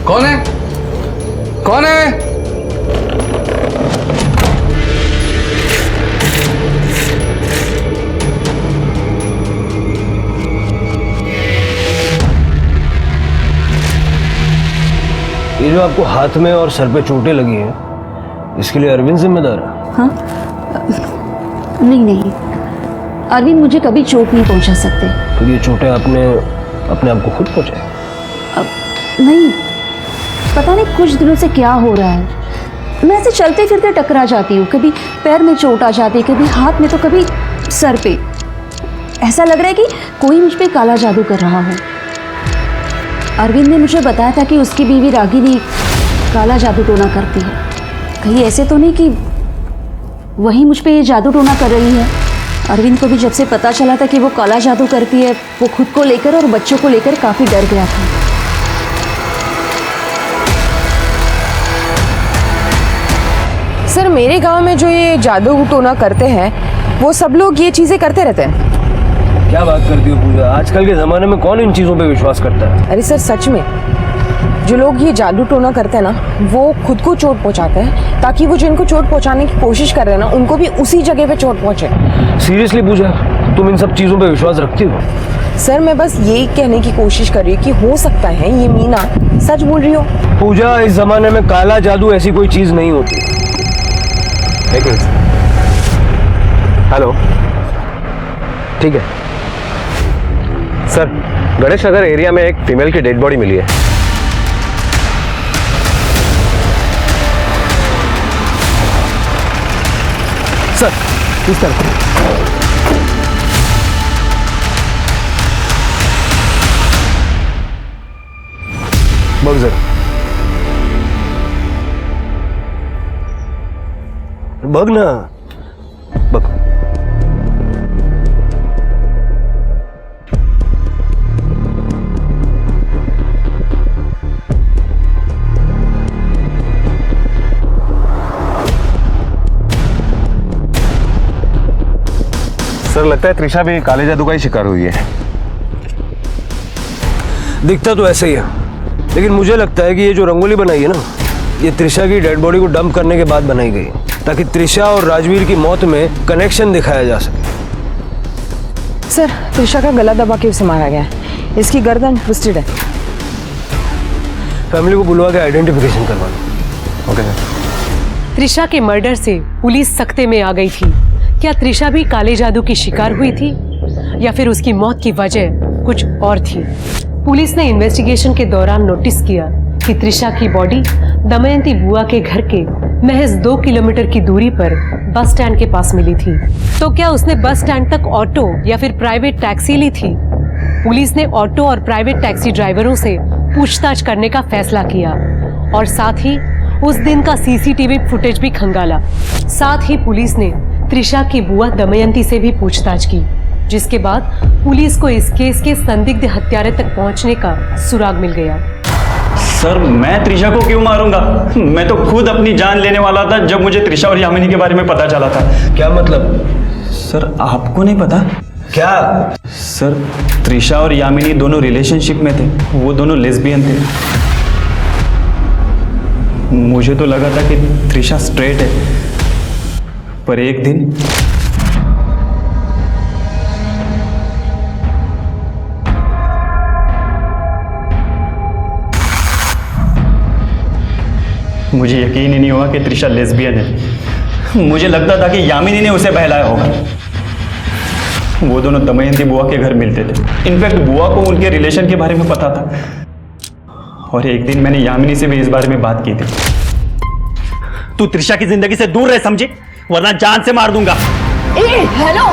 कौन है? कौन है? ये जो आपको हाथ में और सर पे चोटें लगी हैं, इसके लिए अरविंद जिम्मेदार है? हाँ? नहीं, अरविंद मुझे कभी चोट नहीं पहुंचा सकते। तो ये चोटें आपने अपने आप को खुद पहुंचाई? नहीं, पता नहीं कुछ दिनों से क्या हो रहा है। मैं ऐसे चलते फिरते टकरा जाती हूँ, कभी पैर में चोट आ जाती है, कभी हाथ में, तो कभी सर पे। ऐसा लग रहा है कि कोई मुझ पे काला जादू कर रहा है। अरविंद ने मुझे बताया था कि उसकी बीवी रागिनी काला जादू टोना करती है। कहीं ऐसे तो नहीं कि वही मुझ पे ये जादू टोना कर रही है। अरविंद को भी जब से पता चला था कि वो काला जादू करती है, वो खुद को लेकर और बच्चों को लेकर काफ़ी डर गया था। सर, मेरे गांव में जो ये जादू टोना करते हैं वो सब लोग ये चीज़ें करते रहते हैं। क्या बात करती हो पूजा? आजकल के ज़माने में कौन इन चीज़ों पे विश्वास करता है? अरे सर, सच में जो लोग ये जादू टोना करते हैं ना, वो खुद को चोट पहुंचाते हैं ताकि वो जिनको चोट पहुंचाने की कोशिश कर रहे हैं ना, उनको भी उसी जगह पे चोट पहुंचे। सीरियसली पूजा, तुम इन सब चीज़ों पे विश्वास रखती हो? सर, मैं बस यही कहने की कोशिश कर रही हूँ कि हो सकता है ये मीना सच बोल रही हो। पूजा, इस जमाने में काला जादू ऐसी कोई चीज़ नहीं होती। हेलो, ठीक है सर। गणेश नगर एरिया में एक फीमेल की डेड बॉडी मिली है। सर, इस तरफ। बघ जरा, बघ ना, बघ। सर, लगता है त्रिशा भी काले जादू का ही शिकार हुई है। दिखता तो ऐसे ही है, लेकिन मुझे लगता है कि ये जो रंगोली बनाई है ना, ये त्रिशा की डेड बॉडी को डंप करने के बाद बनाई गई, ताकि त्रिशा और राजवीर की मौत में कनेक्शन दिखाया जा सके। सर, त्रिशा का गला दबा के उसे मारा गया है। इसकी गर्दन ट्विस्टेड है। फैमिली को बुलवा के आइडेंटिफिकेशन करवा लो। Okay sir. त्रिशा के मर्डर से पुलिस सख्ते में आ गई थी। क्या त्रिशा भी काले जादू की शिकार हुई थी, या फिर उसकी मौत की वजह कुछ और थी? पुलिस ने इन्वेस्टिगेशन के दौरान नोटिस किया कि त्रिशा की बॉडी दमयंती बुआ के घर के महज 2 किलोमीटर की दूरी पर बस स्टैंड के पास मिली थी। तो क्या उसने बस स्टैंड तक ऑटो या फिर प्राइवेट टैक्सी ली थी? पुलिस ने ऑटो और प्राइवेट टैक्सी ड्राइवरों से पूछताछ करने का फैसला किया और साथ ही उस दिन का सीसीटीवी फुटेज भी खंगाला। साथ ही पुलिस ने त्रिशा की बुआ दमयंती से भी पूछताछ की। जिसके बाद पुलिस को इस केस के संदिग्ध हत्यारे तक पहुंचने का सुराग मिल गया। सर मैं त्रिशा को क्यों मारूंगा? मैं तो खुद अपनी जान लेने वाला था जब मुझे त्रिशा और यामिनी के बारे में पता चला था। क्या मतलब? सर आपको नहीं पता? क्या? सर त्रिशा और यामिनी दोनों रिलेशनशिप में थे, वो दोनों लेस्बियन थे। मुझे तो लगा था कि त्रिशा स्ट्रेट है, पर एक दिन मुझे यकीन ही नहीं हुआ कि त्रिशा लेस्बियन है। मुझे लगता था कि यामिनी ने उसे बहलाया होगा। वो दोनों दमयंती बुआ के घर मिलते थे। इनफैक्ट बुआ को उनके रिलेशन के बारे में पता था और एक दिन मैंने यामिनी से भी इस बारे में बात की थी। तू त्रिशा की जिंदगी से दूर रह समझे, वरना जान से मार दूंगा। हेलो,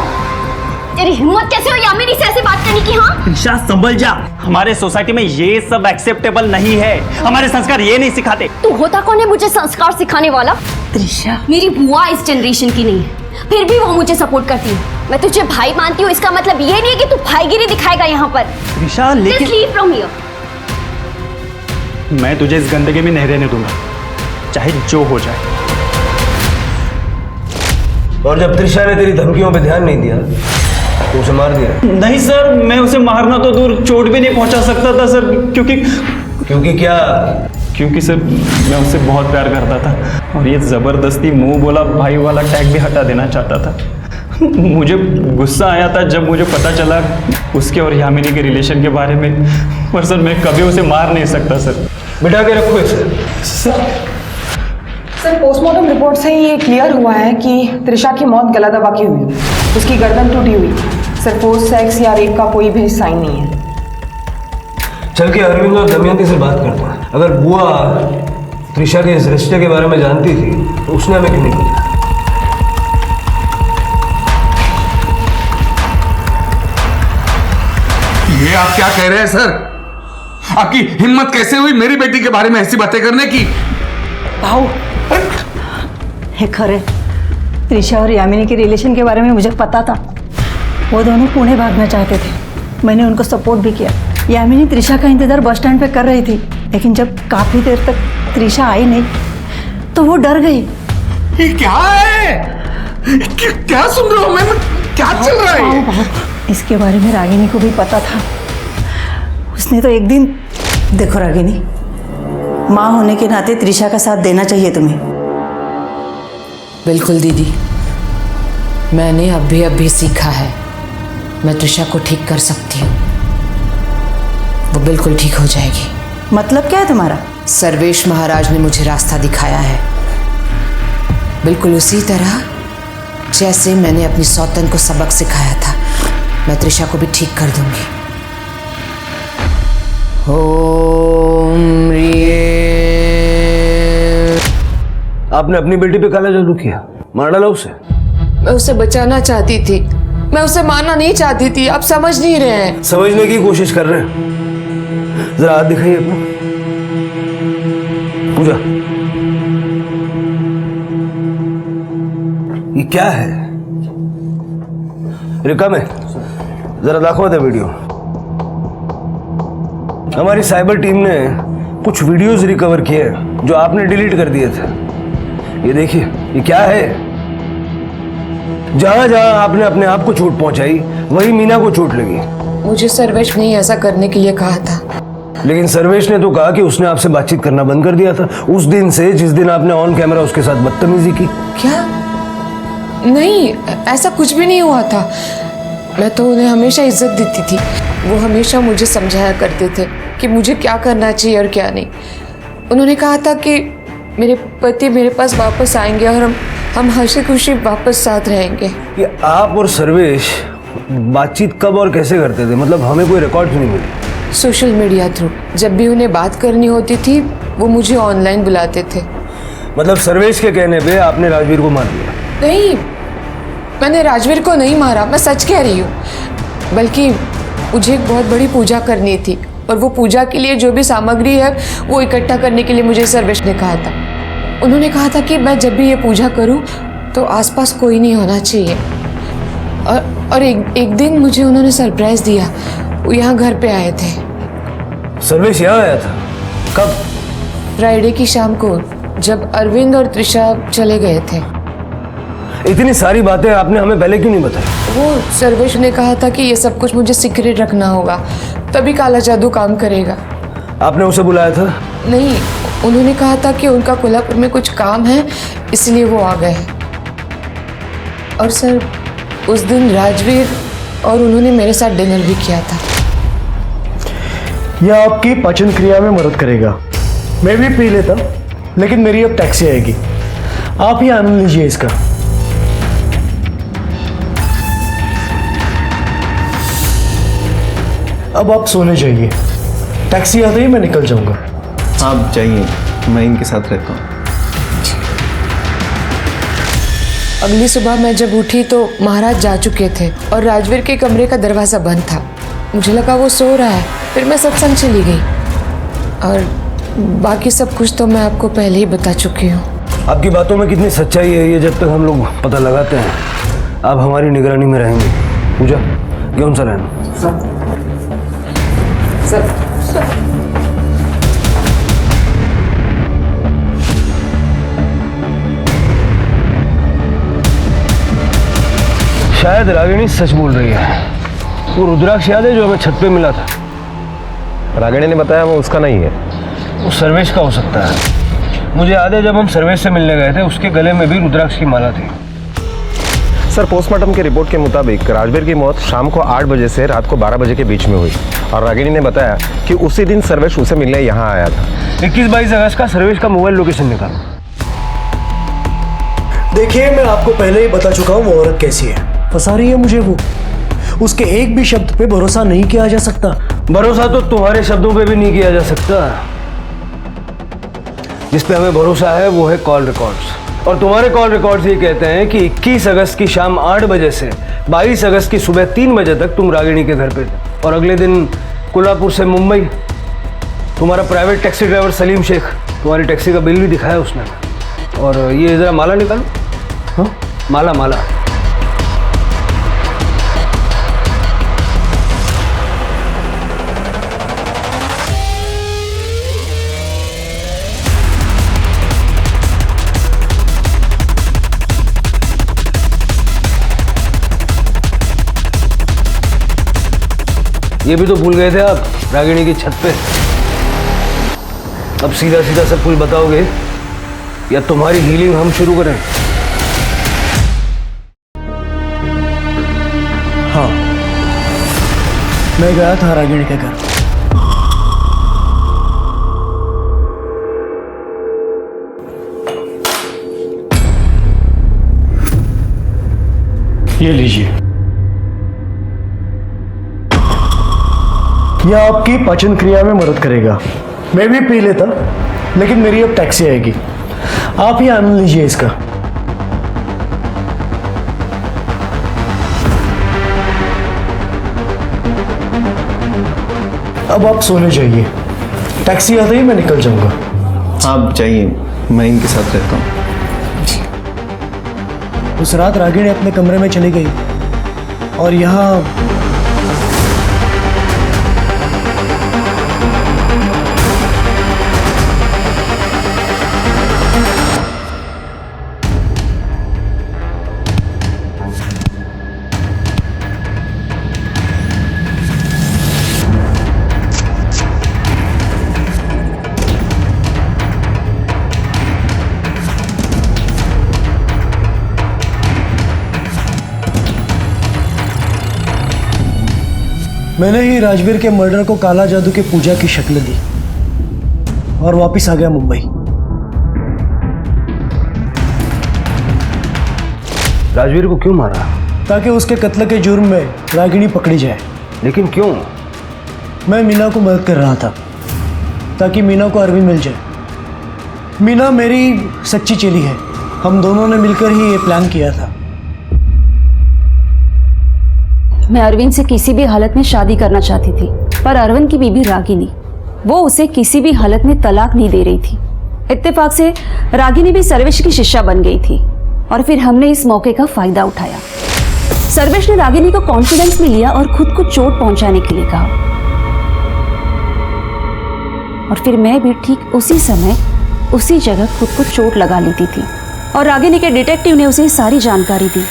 तेरी हिम्मत कैसे हो यामिनी से ऐसे बात करने की? हाँ त्रिशा संभल जा, हमारे सोसाइटी में ये सब एक्सेप्टेबल नहीं है। हमारे संस्कार ये नहीं सिखाते। तू होता कौन है मुझे संस्कार सिखाने वाला? त्रिशा मेरी बुआ इस जनरेशन की नहीं है, फिर भी वो मुझे सपोर्ट करती है। मैं तुझे भाई मानती हूँ, इसका मतलब ये नहीं है कि तू भाईगिरी दिखाएगा यहाँ पर। त्रिशा लेकिन Just leave from here. मैं तुझे इस गंदगी में नहीं रहने दूंगा, चाहे जो हो जाए। और जब त्रिशा ने तेरी धमकियों पे ध्यान नहीं दिया तो उसे मार दिया? नहीं सर, मैं उसे मारना तो दूर चोट भी नहीं पहुंचा सकता था सर, क्योंकि क्या? क्योंकि सर मैं उससे बहुत प्यार करता था और ये ज़बरदस्ती मुंह बोला भाई वाला टैग भी हटा देना चाहता था। मुझे गुस्सा आया था जब मुझे पता चला उसके और यामिनी के रिलेशन के बारे में, पर सर मैं कभी उसे मार नहीं सकता सर। बिठा के रखो इसे। सर पोस्टमार्टम रिपोर्ट से ये क्लियर हुआ है कि त्रिशा की मौत गला दबा के हुई, उसकी गर्दन टूटी हुई। सर फोर्स सेक्स या रेप का कोई भी साइन नहीं है। चल के अरविंद और दमयंती से बात करता हूँ। अगर बुआ त्रिशा के इस रिश्ते के बारे में जानती थी तो उसने हमें क्यों नहीं बताया? ये आप क्या कह रहे हैं सर? आपकी हिम्मत कैसे हुई मेरी बेटी के बारे में ऐसी बातें करने की? भाऊ हे खरे, त्रिशा और यामिनी के रिलेशन के बारे में मुझे पता था। वो दोनों पुणे भागना चाहते थे, मैंने उनको सपोर्ट भी किया। यामिनी त्रिशा का इंतज़ार बस स्टैंड पे कर रही थी, लेकिन जब काफ़ी देर तक त्रिशा आई नहीं तो वो डर गई। ये क्या है? क्या सुन रहा हूँ मैं? क्या चल रहा है? इसके बारे में रागिनी को भी पता था। उसने तो एक दिन, देखो रागिनी, माँ होने के नाते त्रिशा का साथ देना चाहिए तुम्हें। बिल्कुल दीदी, मैंने अभी सीखा है, मैं त्रिशा को ठीक कर सकती हूँ। वो बिल्कुल ठीक हो जाएगी। मतलब क्या है तुम्हारा? सर्वेश महाराज ने मुझे रास्ता दिखाया है, बिल्कुल उसी तरह जैसे मैंने अपनी सौतन को सबक सिखाया था। मैं त्रिशा को भी ठीक कर दूंगी। ओम आपने अपनी बेटी पे काला जादू किया, मार डाला उसे? मैं उसे बचाना चाहती थी, मैं उसे मारना नहीं चाहती थी। आप समझ नहीं रहे हैं। समझने की कोशिश कर रहे हैं। जरा हाथ दिखाइए अपना। पूजा, ये क्या है? रिकम है, जरा दाखवा दे वीडियो। हमारी साइबर टीम ने कुछ वीडियोस रिकवर किए हैं जो आपने डिलीट कर दिए थे। ये देखिए, ये क्या है? जहां जहां आपने अपने आप को चोट पहुंचाई वही मीना को चोट लगी। मुझे सर्वेश ने ऐसा करने के लिए कहा था, लेकिन सर्वेश ने तो कहा कि उसने आपसे बातचीत करना बंद कर दिया था उस दिन से जिस दिन आपने ऑन कैमरा उसके साथ बदतमीजी की। क्या? नहीं, ऐसा कुछ भी नहीं हुआ था। मैं तो उन्हें हमेशा इज्जत देती थी। वो हमेशा मुझे समझाया करते थे कि मुझे क्या करना चाहिए और क्या नहीं। उन्होंने कहा था कि मेरे पति मेरे पास वापस आएंगे और हम हंसी खुशी वापस साथ रहेंगे। ये आप और सर्वेश बातचीत कब और कैसे करते थे? मतलब हमें कोई रिकॉर्ड नहीं मिली। Social media through. जब भी उन्हें बात करनी होती थी वो मुझे ऑनलाइन बुलाते थे। मतलब सर्वेश के कहने पे आपने राजवीर को मार दिया? नहीं, मैंने राजवीर को नहीं मारा, मैं सच कह रही हूँ। बल्कि मुझे एक बहुत बड़ी पूजा करनी थी और वो पूजा के लिए जो भी सामग्री है वो इकट्ठा करने के लिए मुझे सर्वेश ने कहा था। उन्होंने कहा था कि मैं जब भी ये पूजा करूँ तो आसपास कोई नहीं होना चाहिए। और एक दिन मुझे उन्होंने सरप्राइज दिया। वो यहाँ घर पे आए थे। सर्वेश यहाँ आया था? कब? फ्राइडे की शाम को, जब अरविंद और त्रिशा चले गए थे। इतनी सारी बातें आपने हमें पहले क्यों नहीं बताई? वो सर्वेश ने कहा था कि ये सब कुछ मुझे सीक्रेट रखना होगा, तभी काला जादू काम करेगा। आपने उसे बुलाया था? नहीं, उन्होंने कहा था कि उनका कोल्हापुर में कुछ काम है, इसलिए वो आ गए। और सर, उस दिन राजवीर और उन्होंने मेरे साथ डिनर भी किया था। यह आपकी पाचन क्रिया में मदद करेगा। मैं भी पी लेता, लेकिन मेरी अब टैक्सी आएगी। आप ही आनंद लीजिए इसका। अब आप सोने जाइए, टैक्सी आते ही मैं निकल जाऊंगा। आप जाइए, मैं इनके साथ रहता हूँ। अगली सुबह मैं जब उठी तो महाराज जा चुके थे और राजवीर के कमरे का दरवाज़ा बंद था। मुझे लगा वो सो रहा है, फिर मैं सत्संग चली गई। और बाकी सब कुछ तो मैं आपको पहले ही बता चुकी हूँ। आपकी बातों में कितनी सच्चाई है ये जब तक हम लोग पता लगाते हैं। आप हमारी निगरानी में रहेंगे। पूजा, कौन सा रहना? सर शायद रागिनी सच बोल रही है। वो रुद्राक्ष याद है जो हमें छत पे मिला था? रागिनी ने बताया वो उसका नहीं है। वो सर्वेश का हो सकता है। मुझे याद है जब हम सर्वेश से मिलने गए थे उसके गले में भी रुद्राक्ष की माला थी। सर, पोस्टमार्टम की रिपोर्ट के मुताबिक राजवीर की मौत शाम को 8 बजे से रात को 12 बजे के बीच में हुई और रागिनी ने बताया कि उसी दिन सर्वेश उसे मिलने यहाँ आया था। 21-22 अगस्त का सर्वेश का मोबाइल लोकेशन निकालो। देखिए, मैं आपको पहले ही बता चुका हूँ वो औरत कैसी है। फंसा रही है मुझे वो। उसके एक भी शब्द पे भरोसा नहीं किया जा सकता। भरोसा तो तुम्हारे शब्दों पे भी नहीं किया जा सकता। जिस पे हमें भरोसा है वो है कॉल रिकॉर्ड्स। और तुम्हारे कॉल रिकॉर्ड्स ये कहते हैं कि 21 अगस्त की शाम 8 बजे से 22 अगस्त की सुबह 3 बजे तक तुम रागिनी के घर पे थे। और अगले दिन कोल्हापुर से मुंबई तुम्हारा private taxi driver Salim Shaikh तुम्हारी टैक्सी का बिल भी दिखाया उसने। और ये जरा माला निकालो। हाँ, माला माला। ये भी तो भूल गए थे आप रागिनी की छत पे। अब सीधा सीधा सब कुछ बताओगे या तुम्हारी हीलिंग हम शुरू करें? हाँ, मैं गया था रागिनी के घर। ये लीजिए। यह आपकी पाचन क्रिया में मदद करेगा। मैं भी पी लेता, लेकिन मेरी अब टैक्सी आएगी। आप ही आनंद लीजिए इसका। अब आप सोने जाइए, टैक्सी आते ही मैं निकल जाऊंगा। आप जाइए, मैं इनके साथ रहता हूँ। उस रात रागिनी अपने कमरे में चली गई और यहाँ मैंने ही राजवीर के मर्डर को काला जादू की पूजा की शक्ल दी और वापस आ गया मुंबई। राजवीर को क्यों मारा? ताकि उसके कत्ल के जुर्म में रागिनी पकड़ी जाए। लेकिन क्यों? मैं मीना को मदद कर रहा था ताकि मीना को अरविंद मिल जाए। मीना मेरी सच्ची चेली है। हम दोनों ने मिलकर ही ये प्लान किया था। मैं अरविंद से किसी भी हालत में शादी करना चाहती थी, पर अरविंद की बीबी रागिनी, वो उसे किसी भी हालत में तलाक नहीं दे रही थी। इत्तेफाक से रागिनी भी सर्वेश की शिष्या बन गई थी और फिर हमने इस मौके का फायदा उठाया। सर्वेश ने रागिनी को कॉन्फिडेंस में लिया और खुद को चोट पहुंचाने के लिए कहा। और फिर मैं भी ठीक उसी समय उसी जगह खुद को चोट लगा लेती थी और रागिनी के डिटेक्टिव ने उसे सारी जानकारी दी।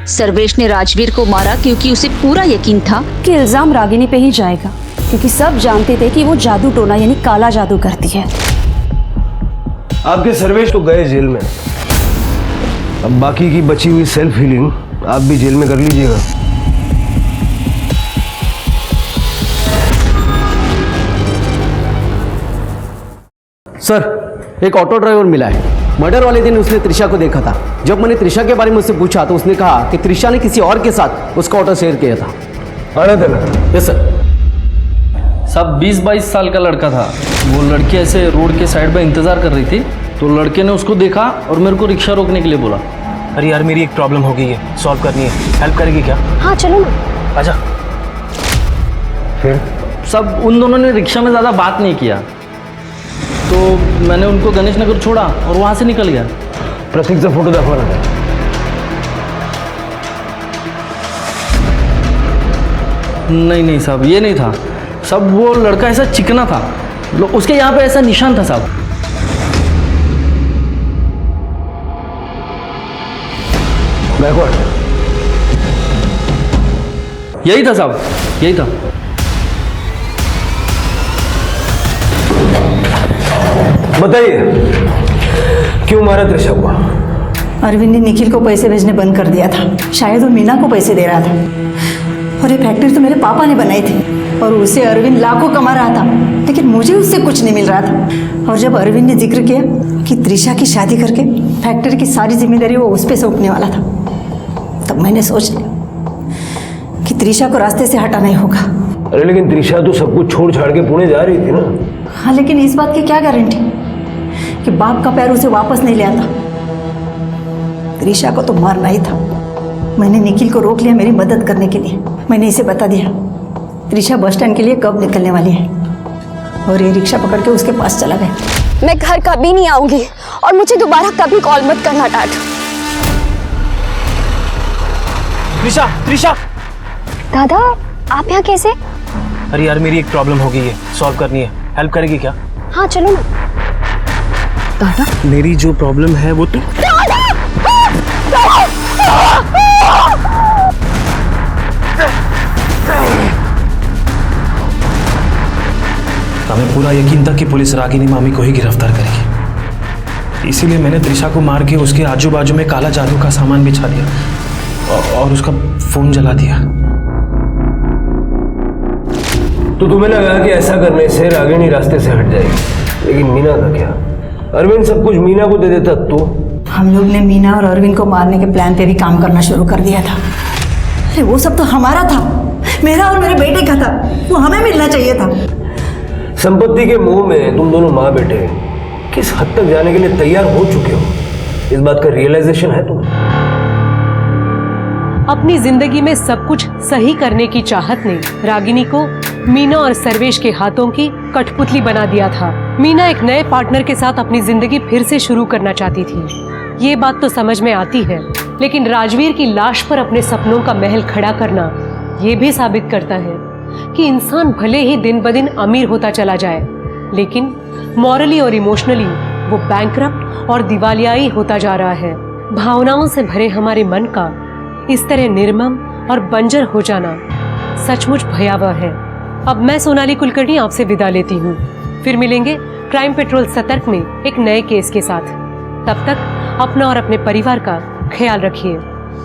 सर्वेश ने राजवीर को मारा क्योंकि उसे पूरा यकीन था कि इल्जाम रागिनी पे ही जाएगा, क्योंकि सब जानते थे कि वो जादू टोना यानी काला जादू करती है। आपके सर्वेश तो गए जेल में, अब बाकी की बची हुई सेल्फ हीलिंग आप भी जेल में कर लीजिएगा। सर, एक ऑटो ड्राइवर मिला है। मर्डर वाले दिन उसने त्रिशा को देखा था। जब मैंने त्रिशा के बारे में उससे पूछा तो उसने कहा कि त्रिशा ने किसी और के साथ उसका ऑटो शेयर किया था। आना देना। Yes sir. सब 20-22 साल का लड़का था। वो लड़की ऐसे रोड के साइड पे इंतज़ार कर रही थी तो लड़के ने उसको देखा और मेरे को रिक्शा रोकने के लिए बोला। अरे यार, मेरी एक प्रॉब्लम हो गई है, सॉल्व करनी है, हेल्प करेगी क्या? हाँ चलो ना। आजा। फिर सब उन दोनों ने रिक्शा में ज़्यादा बात नहीं किया तो मैंने उनको गणेश नगर छोड़ा और वहाँ से निकल गया। प्रतीक से फोटो दिखवाना। नहीं साहब, ये नहीं था। सब वो लड़का ऐसा चिकना था, उसके यहाँ पे ऐसा निशान था साहब। बैकवर्ड। यही था साहब, यही था। बताइए, क्यों मारा त्रिशा को? अरविंद ने निखिल को पैसे भेजने बंद कर दिया था। शायद वो मीना को पैसे दे रहा था। और ये फैक्ट्री तो मेरे पापा ने बनाई थी और उसे अरविंद लाखों कमा रहा था, लेकिन मुझे उससे कुछ नहीं मिल रहा था। और जब अरविंद ने जिक्र किया कि त्रिशा की शादी करके फैक्ट्री की सारी जिम्मेदारी वो उस पर सौंपने वाला था, तब मैंने सोच लिया कि त्रिशा को रास्ते से हटाना ही होगा। अरे लेकिन त्रिशा तो सब कुछ छोड़ छाड़ के पुणे जा रही थी ना। हाँ, लेकिन इस बात की क्या गारंटी कि बाप का पैर उसे वापस नहीं ले आता। त्रिशा को तो मारना ही था। मैंने निखिल को रोक लिया मेरी मदद करने के लिए। मैंने इसे बता दिया त्रिशा बस स्टैंड के लिए कब निकलने वाली है और ये रिक्शा पकड़ के उसके पास चला गया। मैं घर कभी नहीं आऊंगी और मुझे दोबारा कभी कॉल मत करना डैड। त्रिशा। दादा, आप यहाँ कैसे? अरे यार, मेरी एक प्रॉब्लम हो गई है, सॉल्व करनी है, हेल्प करेगी क्या? हाँ चलो ना। दादा, मेरी जो प्रॉब्लम है वो तो हमें पूरा यकीन था कि पुलिस रागिनी मामी को ही गिरफ्तार करेगी, इसीलिए मैंने त्रिशा को मार के उसके आजू बाजू में काला जादू का सामान बिछा दिया और उसका फोन जला दिया। तो तुम्हें लगा कि ऐसा करने से रागिनी रास्ते से हट जाएगी, लेकिन मीना का क्या? अरविंद सब कुछ मीना को दे देता तो? हम लोग ने मीना और अरविंद को मारने के प्लान पे भी काम करना शुरू कर दिया था। अरे वो सब तो हमारा था, मेरा और मेरे बेटे का था, वो हमें मिलना चाहिए था। संपत्ति के मोह में तुम दोनों माँ बेटे किस हद तक जाने के लिए तैयार हो चुके हो, इस बात का रियलाइजेशन है तुम्हें? अपनी जिंदगी में सब कुछ सही करने की चाहत ने रागिनी को मीना और सर्वेश के हाथों की कठपुतली बना दिया था। मीना एक नए पार्टनर के साथ अपनी जिंदगी फिर से शुरू करना चाहती थी। ये बात तो समझ में आती है, लेकिन राजवीर की लाश पर अपने सपनों का महल खड़ा करना ये भी साबित करता है कि इंसान भले ही दिन ब दिन अमीर होता चला जाए, लेकिन मॉरली और इमोशनली वो बैंकरप्ट और दिवालियाई होता जा रहा है। भावनाओं से भरे हमारे मन का इस तरह निर्मम और बंजर हो जाना सचमुच भयावह है। अब मैं सोनाली कुलकर्णी आपसे विदा लेती हूँ। फिर मिलेंगे क्राइम पेट्रोल सतर्क में एक नए केस के साथ। तब तक अपना और अपने परिवार का ख्याल रखिए।